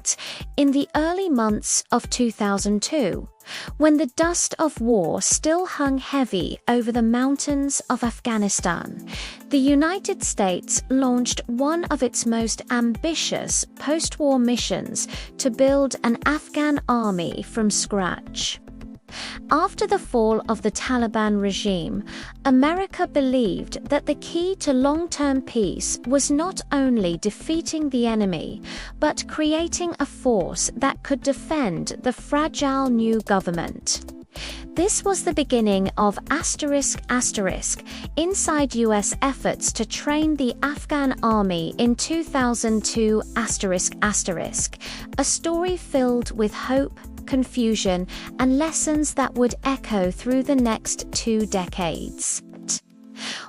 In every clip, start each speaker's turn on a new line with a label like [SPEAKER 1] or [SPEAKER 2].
[SPEAKER 1] that, in the early months of 2002, when the dust of war still hung heavy over the mountains of Afghanistan, the United States launched one of its most ambitious post-war missions to build an Afghan army from scratch. After the fall of the Taliban regime, America believed that the key to long-term peace was not only defeating the enemy, but creating a force that could defend the fragile new government. This was the beginning of *** inside U.S. efforts to train the Afghan Army in 2002 ***, a story filled with hope, confusion, and lessons that would echo through the next 2 decades.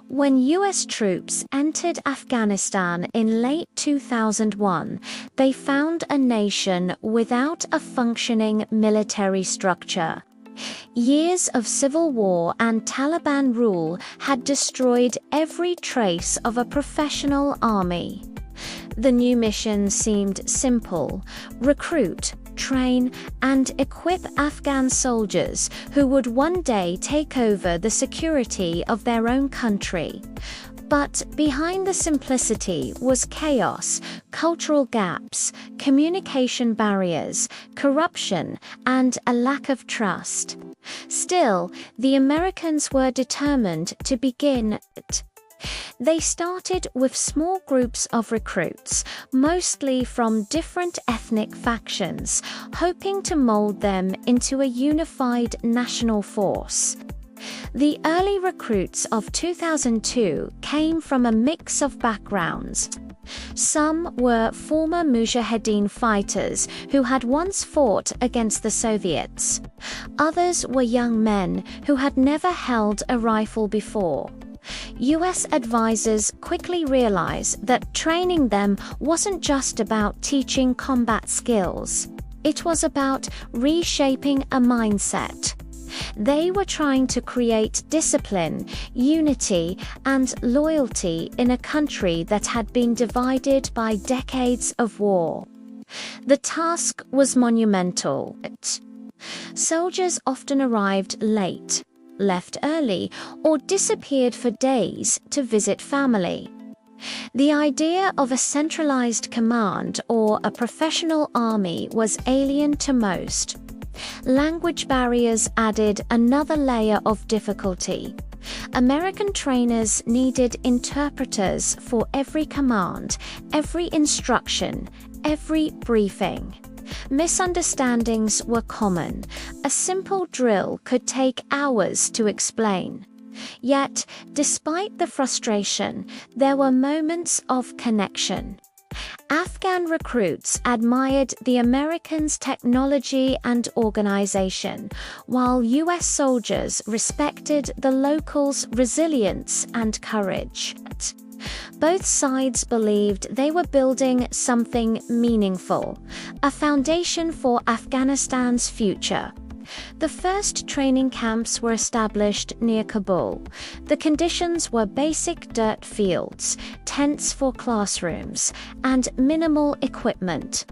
[SPEAKER 1] When U.S. troops entered Afghanistan in late 2001, they found a nation without a functioning military structure. Years of civil war and Taliban rule had destroyed every trace of a professional army. The new mission seemed simple: recruit, train, and equip Afghan soldiers who would one day take over the security of their own country. But behind the simplicity was chaos, cultural gaps, communication barriers, corruption, and a lack of trust. Still, the Americans were determined to begin. They started with small groups of recruits, mostly from different ethnic factions, hoping to mold them into a unified national force. The early recruits of 2002 came from a mix of backgrounds. Some were former Mujahideen fighters who had once fought against the Soviets. Others were young men who had never held a rifle before. U.S. advisors quickly realized that training them wasn't just about teaching combat skills. It was about reshaping a mindset. They were trying to create discipline, unity, and loyalty in a country that had been divided by decades of war. The task was monumental. Soldiers often arrived late, left early, or disappeared for days to visit family. The idea of a centralized command or a professional army was alien to most. Language barriers added another layer of difficulty. American trainers needed interpreters for every command, every instruction, every briefing. Misunderstandings were common. A simple drill could take hours to explain. Yet, despite the frustration, there were moments of connection. Afghan recruits admired the Americans' technology and organization, while U.S. soldiers respected the locals' resilience and courage. Both sides believed they were building something meaningful, a foundation for Afghanistan's future. The first training camps were established near Kabul. The conditions were basic dirt fields, tents for classrooms, and minimal equipment.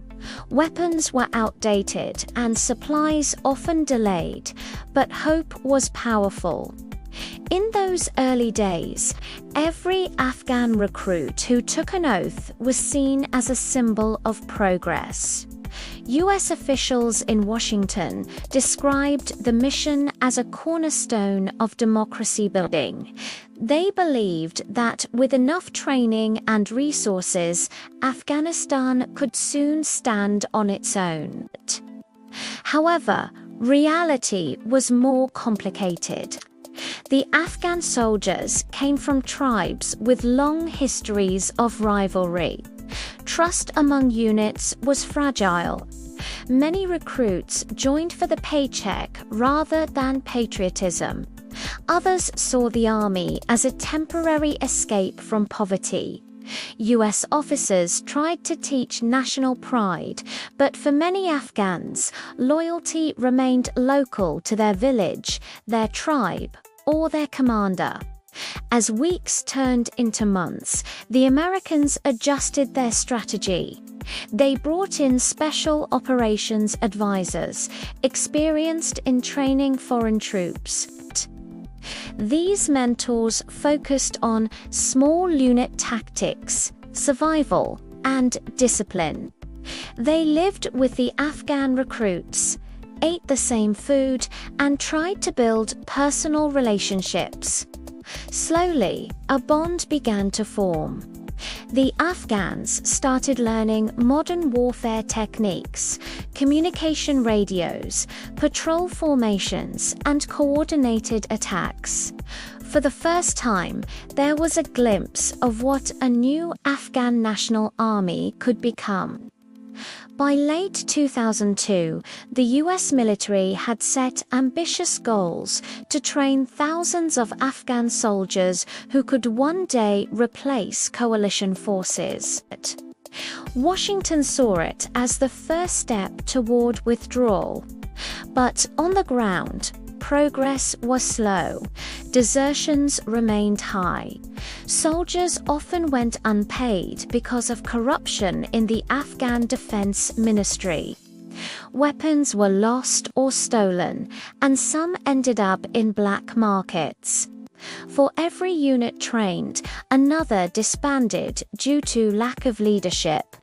[SPEAKER 1] Weapons were outdated and supplies often delayed, but hope was powerful. In those early days, every Afghan recruit who took an oath was seen as a symbol of progress. U.S. officials in Washington described the mission as a cornerstone of democracy building. They believed that with enough training and resources, Afghanistan could soon stand on its own. However, reality was more complicated. The Afghan soldiers came from tribes with long histories of rivalry. Trust among units was fragile. Many recruits joined for the paycheck rather than patriotism. Others saw the army as a temporary escape from poverty. U.S. officers tried to teach national pride, but for many Afghans, loyalty remained local to their village, their tribe, or their commander. As weeks turned into months, the Americans adjusted their strategy. They brought in special operations advisors, experienced in training foreign troops. These mentors focused on small unit tactics, survival, and discipline. They lived with the Afghan recruits, ate the same food, and tried to build personal relationships. Slowly, a bond began to form. The Afghans started learning modern warfare techniques, communication radios, patrol formations, and coordinated attacks. For the first time, there was a glimpse of what a new Afghan National Army could become. By late 2002, the US military had set ambitious goals to train thousands of Afghan soldiers who could one day replace coalition forces. Washington saw it as the first step toward withdrawal. But on the ground, progress was slow. Desertions remained high. Soldiers often went unpaid because of corruption in the Afghan Defense Ministry. Weapons were lost or stolen, and some ended up in black markets. For every unit trained, another disbanded due to lack of leadership.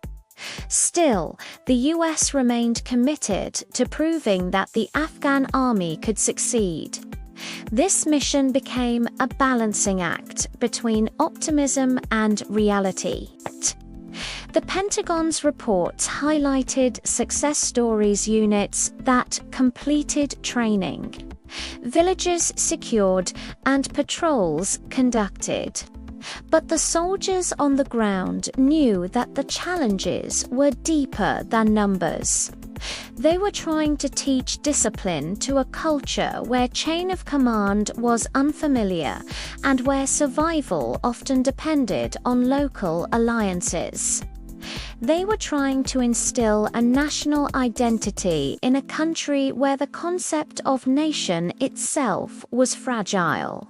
[SPEAKER 1] Still, the US remained committed to proving that the Afghan army could succeed. This mission became a balancing act between optimism and reality. The Pentagon's reports highlighted success stories units that completed training, villages secured, and patrols conducted. But the soldiers on the ground knew that the challenges were deeper than numbers. They were trying to teach discipline to a culture where chain of command was unfamiliar and where survival often depended on local alliances. They were trying to instill a national identity in a country where the concept of nation itself was fragile.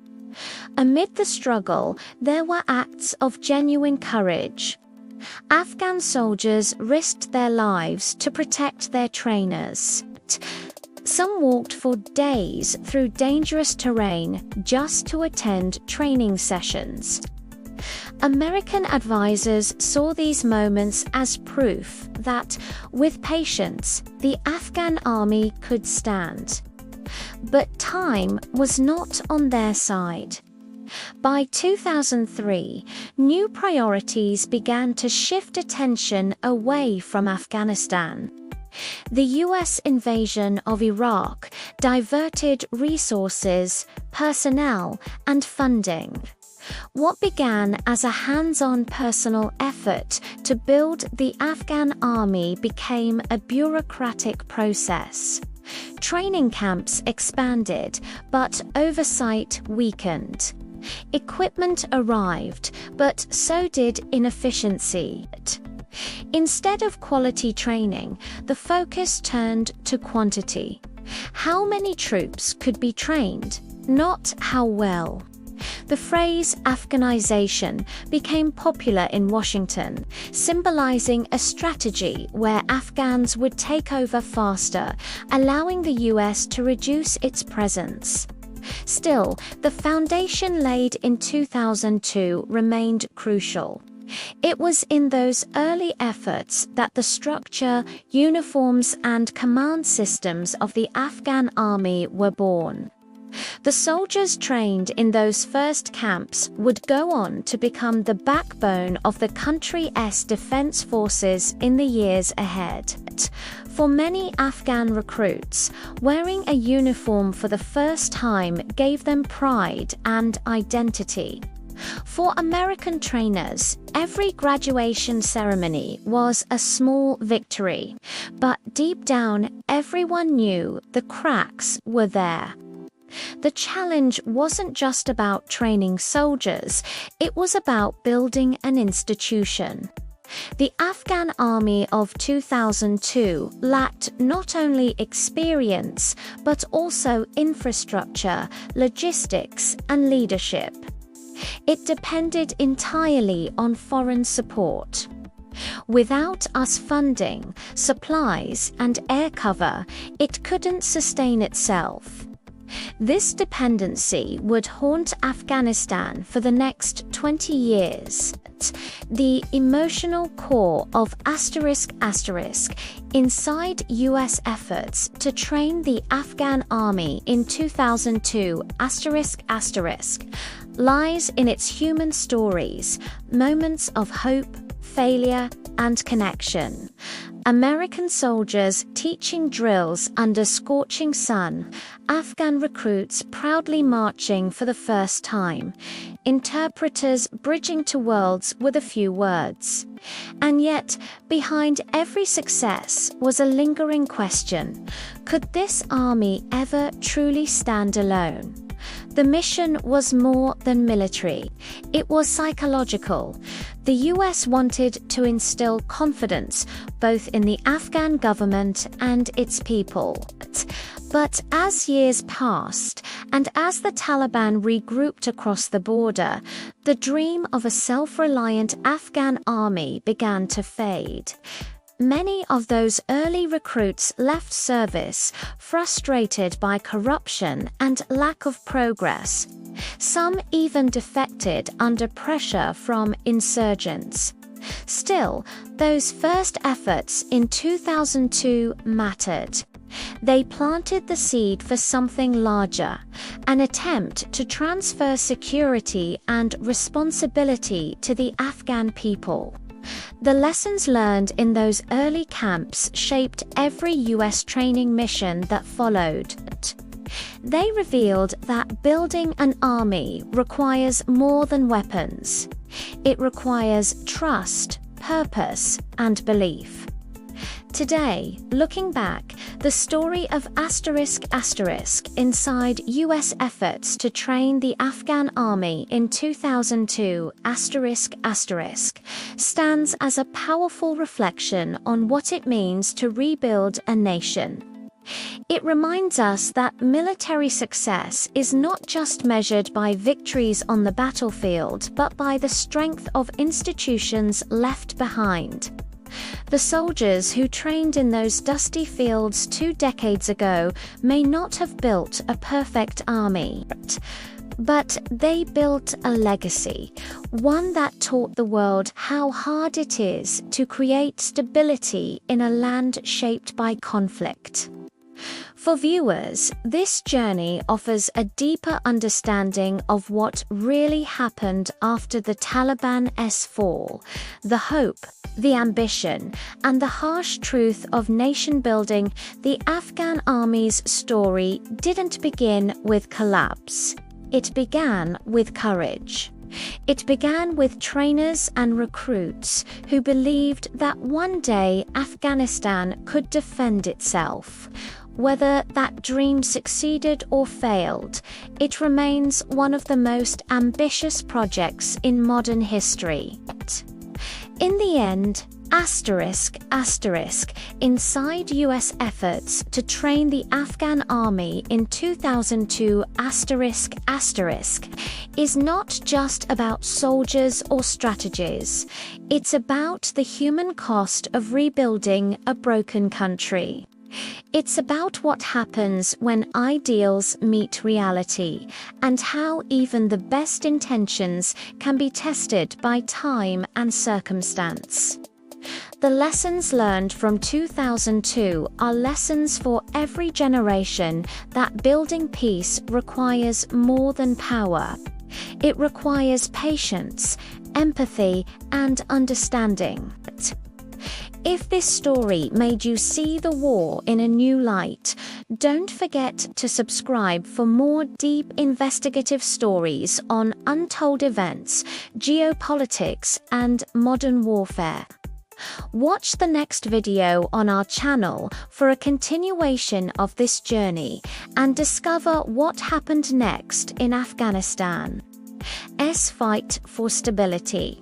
[SPEAKER 1] Amid the struggle, there were acts of genuine courage. Afghan soldiers risked their lives to protect their trainers. Some walked for days through dangerous terrain just to attend training sessions. American advisors saw these moments as proof that, with patience, the Afghan army could stand. But time was not on their side. By 2003, new priorities began to shift attention away from Afghanistan. The US invasion of Iraq diverted resources, personnel, and funding. What began as a hands-on personal effort to build the Afghan army became a bureaucratic process. Training camps expanded, but oversight weakened. Equipment arrived, but so did inefficiency. Instead of quality training, the focus turned to quantity. How many troops could be trained, not how well. The phrase Afghanization became popular in Washington, symbolizing a strategy where Afghans would take over faster, allowing the US to reduce its presence. Still, the foundation laid in 2002 remained crucial. It was in those early efforts that the structure, uniforms, and command systems of the Afghan army were born. The soldiers trained in those first camps would go on to become the backbone of the country's defense forces in the years ahead. For many Afghan recruits, wearing a uniform for the first time gave them pride and identity. For American trainers, every graduation ceremony was a small victory, but deep down, everyone knew the cracks were there. The challenge wasn't just about training soldiers, it was about building an institution. The Afghan army of 2002 lacked not only experience, but also infrastructure, logistics, and leadership. It depended entirely on foreign support. Without US funding, supplies, and air cover, it couldn't sustain itself. This dependency would haunt Afghanistan for the next 20 years. The emotional core of *** inside US efforts to train the Afghan army in 2002 *** lies in its human stories, moments of hope, failure, and connection. American soldiers teaching drills under scorching sun, Afghan recruits proudly marching for the first time, interpreters bridging to worlds with a few words. And yet, behind every success was a lingering question: could this army ever truly stand alone? The mission was more than military. It was psychological. The US wanted to instill confidence both in the Afghan government and its people. But as years passed, and as the Taliban regrouped across the border, the dream of a self-reliant Afghan army began to fade. Many of those early recruits left service, frustrated by corruption and lack of progress. Some even defected under pressure from insurgents. Still, those first efforts in 2002 mattered. They planted the seed for something larger, an attempt to transfer security and responsibility to the Afghan people. The lessons learned in those early camps shaped every US training mission that followed. They revealed that building an army requires more than weapons. It requires trust, purpose, and belief. Today, looking back, the story of *** inside US efforts to train the Afghan army in 2002 *** stands as a powerful reflection on what it means to rebuild a nation. It reminds us that military success is not just measured by victories on the battlefield, but by the strength of institutions left behind. The soldiers who trained in those dusty fields 2 decades ago may not have built a perfect army, but they built a legacy, one that taught the world how hard it is to create stability in a land shaped by conflict. For viewers, this journey offers a deeper understanding of what really happened after the Taliban's fall, the hope, the ambition, and the harsh truth of nation building. The Afghan army's story didn't begin with collapse. It began with courage. It began with trainers and recruits who believed that one day Afghanistan could defend itself. Whether that dream succeeded or failed, it remains one of the most ambitious projects in modern history. In the end, *** inside US efforts to train the Afghan army in 2002 *** is not just about soldiers or strategies. It's about the human cost of rebuilding a broken country. It's about what happens when ideals meet reality, and how even the best intentions can be tested by time and circumstance. The lessons learned from 2002 are lessons for every generation that building peace requires more than power. It requires patience, empathy, and understanding. If this story made you see the war in a new light, don't forget to subscribe for more deep investigative stories on untold events, geopolitics, and modern warfare. Watch the next video on our channel for a continuation of this journey and discover what happened next in Afghanistan's fight for stability.